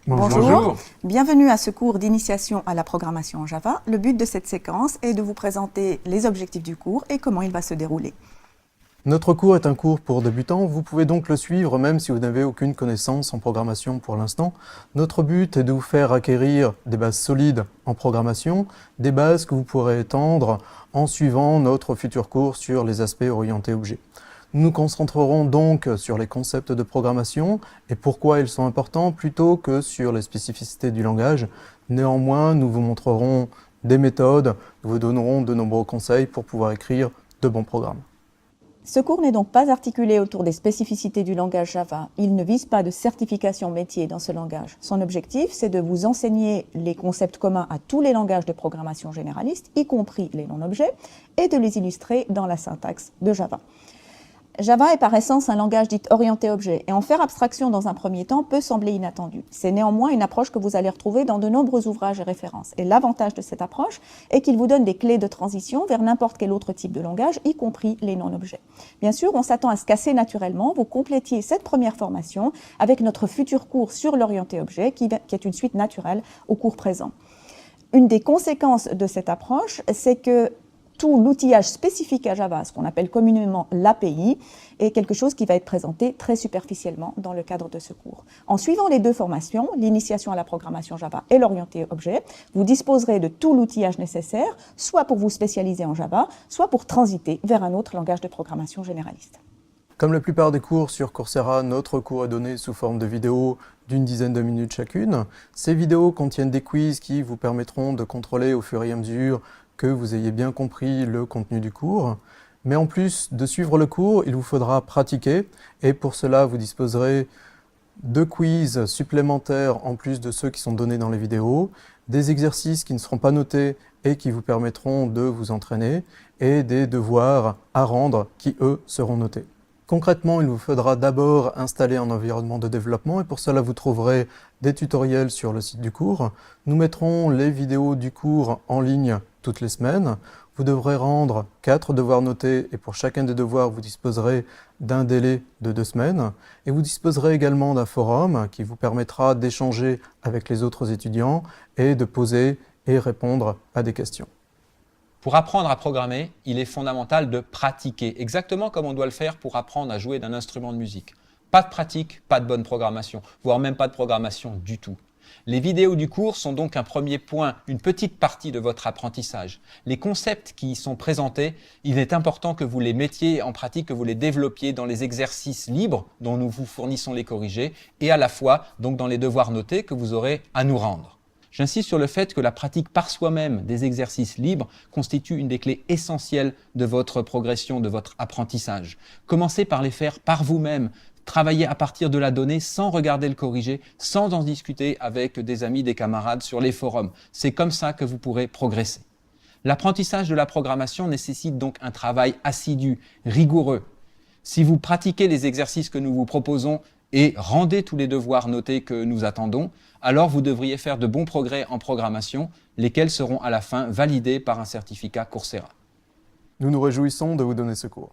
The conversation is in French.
Bonjour, bienvenue à ce cours d'initiation à la programmation en Java. Le but de cette séquence est de vous présenter les objectifs du cours et comment il va se dérouler. Notre cours est un cours pour débutants, vous pouvez donc le suivre même si vous n'avez aucune connaissance en programmation pour l'instant. Notre but est de vous faire acquérir des bases solides en programmation, des bases que vous pourrez étendre en suivant notre futur cours sur les aspects orientés objets. Nous nous concentrerons donc sur les concepts de programmation et pourquoi ils sont importants plutôt que sur les spécificités du langage. Néanmoins, nous vous montrerons des méthodes, nous vous donnerons de nombreux conseils pour pouvoir écrire de bons programmes. Ce cours n'est donc pas articulé autour des spécificités du langage Java. Il ne vise pas de certification métier dans ce langage. Son objectif, c'est de vous enseigner les concepts communs à tous les langages de programmation généralistes, y compris les non-objets, et de les illustrer dans la syntaxe de Java. Java est par essence un langage dit orienté objet et en faire abstraction dans un premier temps peut sembler inattendu. C'est néanmoins une approche que vous allez retrouver dans de nombreux ouvrages et références. Et l'avantage de cette approche est qu'il vous donne des clés de transition vers n'importe quel autre type de langage, y compris les non-objets. Bien sûr, on s'attend à ce qu'assez naturellement, vous complétiez cette première formation avec notre futur cours sur l'orienté objet qui est une suite naturelle au cours présent. Une des conséquences de cette approche, c'est que tout l'outillage spécifique à Java, ce qu'on appelle communément l'API, est quelque chose qui va être présenté très superficiellement dans le cadre de ce cours. En suivant les deux formations, l'initiation à la programmation Java et l'orienté objet, vous disposerez de tout l'outillage nécessaire, soit pour vous spécialiser en Java, soit pour transiter vers un autre langage de programmation généraliste. Comme la plupart des cours sur Coursera, notre cours est donné sous forme de vidéos d'une dizaine de minutes chacune. Ces vidéos contiennent des quiz qui vous permettront de contrôler au fur et à mesure que vous ayez bien compris le contenu du cours. Mais en plus de suivre le cours, il vous faudra pratiquer et pour cela vous disposerez de quiz supplémentaires en plus de ceux qui sont donnés dans les vidéos, des exercices qui ne seront pas notés et qui vous permettront de vous entraîner et des devoirs à rendre qui eux seront notés. Concrètement, il vous faudra d'abord installer un environnement de développement et pour cela vous trouverez des tutoriels sur le site du cours. Nous mettrons les vidéos du cours en ligne toutes les semaines. Vous devrez rendre 4 devoirs notés et pour chacun des devoirs vous disposerez d'un délai de 2 semaines. Et vous disposerez également d'un forum qui vous permettra d'échanger avec les autres étudiants et de poser et répondre à des questions. Pour apprendre à programmer, il est fondamental de pratiquer, exactement comme on doit le faire pour apprendre à jouer d'un instrument de musique. Pas de pratique, pas de bonne programmation, voire même pas de programmation du tout. Les vidéos du cours sont donc un premier point, une petite partie de votre apprentissage. Les concepts qui y sont présentés, il est important que vous les mettiez en pratique, que vous les développiez dans les exercices libres dont nous vous fournissons les corrigés et à la fois donc dans les devoirs notés que vous aurez à nous rendre. J'insiste sur le fait que la pratique par soi-même des exercices libres constitue une des clés essentielles de votre progression, de votre apprentissage. Commencez par les faire par vous-même. Travaillez à partir de la donnée sans regarder le corrigé, sans en discuter avec des amis, des camarades sur les forums. C'est comme ça que vous pourrez progresser. L'apprentissage de la programmation nécessite donc un travail assidu, rigoureux. Si vous pratiquez les exercices que nous vous proposons et rendez tous les devoirs notés que nous attendons, alors vous devriez faire de bons progrès en programmation, lesquels seront à la fin validés par un certificat Coursera. Nous nous réjouissons de vous donner ce cours.